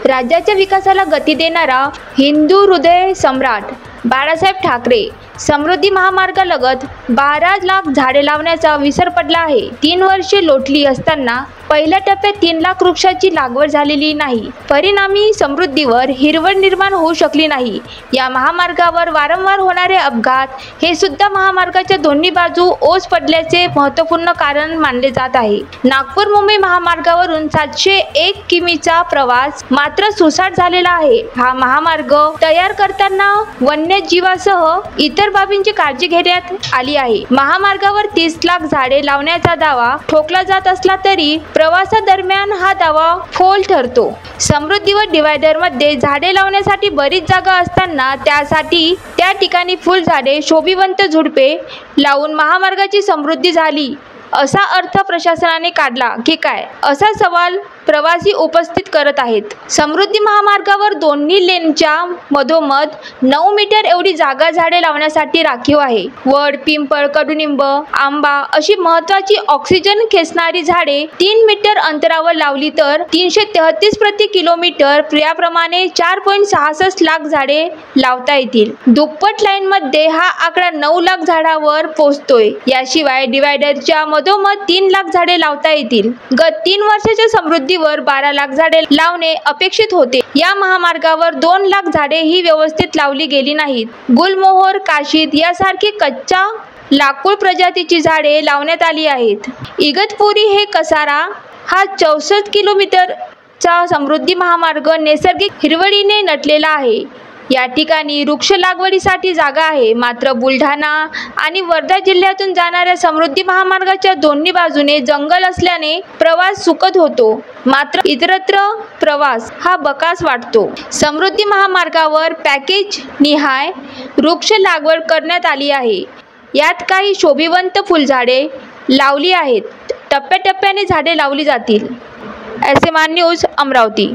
राज्याच्या विकासाला गती देणारा हिंदू हृदय सम्राट बाळासाहेब ठाकरे समृद्धी महामार्गालगत 12 लाख झाडे लावण्याचा विसर पडला आहे। 3 वर्षे लोटली असताना पहिल्या टप्प्यात 3 लाख वृक्षाची लागवड झालेली नाही। परिणामी समृद्धीवर हिरवळ निर्माण होऊ शकली नाही। या महामार्गावर वारंवार होणारे अपघात हे सुद्धा महामार्गाच्या दोन्ही बाजू ओस पडल्याचे महत्त्वपूर्ण कारण मानले जात आहे। नागपूर मुंबई महामार्गावरून 701 किमीचा प्रवास मात्र सुसाट झालेला आहे। हा महामार्ग तयार करताना वन्यजीवासह इतर बाबींची काळजी घेण्यात आली आहे। महामार्गावर 30 लाख झाडे लावण्याचा दावा ठोकला जात असला तरी प्रवासादरम्यान हा दावा फोल ठरतो। समृद्धी व डिवायडरमध्ये झाडे लावण्यासाठी बरीच जागा असताना त्यासाठी त्या ठिकाणी फुलझाडे शोभिवंत झुडपे लावून महामार्गाची समृद्धी झाली असा अर्थ प्रशासनाने काढला की काय, असा सवाल प्रवासी उपस्थित करत आहेत। समृद्धी महामार्गावर दोन्ही लेनच्या मधोमध 9 मीटर एवढी जागा झाडे लावण्यासाठी राखीव आहे। वड, पिंपळ, कडुनिंब, आंबा अशी महत्त्वाची ऑक्सिजन खेचणारी झाडे 3 मीटर अंतरावर लावली तर 333 प्रति किलोमीटर याप्रमाणे 4.66 लाख झाडे लावता येतील। दुप्पट लाईनमध्ये हा आकडा 9 लाख झाडावर पोहोचतोय। याशिवाय डिवायडरच्या मधोमध 3 लाख झाडे लावता येतील। गत 3 वर्षाच्या समृद्धीवर 12 लाख झाडे लावणे अपेक्षित होते। या महामार्गावर 2 लाख झाडे ही व्यवस्थित लावली गेली नाहीत। गुलमोहर, काशीद यासारखी कच्च्या लाकूड प्रजातीची झाडे लावण्यात आली आहेत। इगतपुरी हे कसारा हा 64 किलोमीटरचा समृद्धी महामार्ग नैसर्गिक हिरवळीने नटलेला आहे। या ठिकाणी वृक्ष लागवडीसाठी जागा आहे, मात्र बुलढाणा आणि वर्धा जिल्ह्यातून जाणाऱ्या समृद्धी महामार्गाच्या दोन्ही बाजूने जंगल असल्याने प्रवास सुखद होतो, मात्र इतरत्र प्रवास हा बकास वाटतो। समृद्धी महामार्गावर पॅकेज निहाय वृक्ष लागवड करण्यात आली आहे। यात काही शोभिवंत फुलझाडे लावली आहेत। टप्प्याटप्प्याने झाडे लावली जातील। SMA news, Amravati.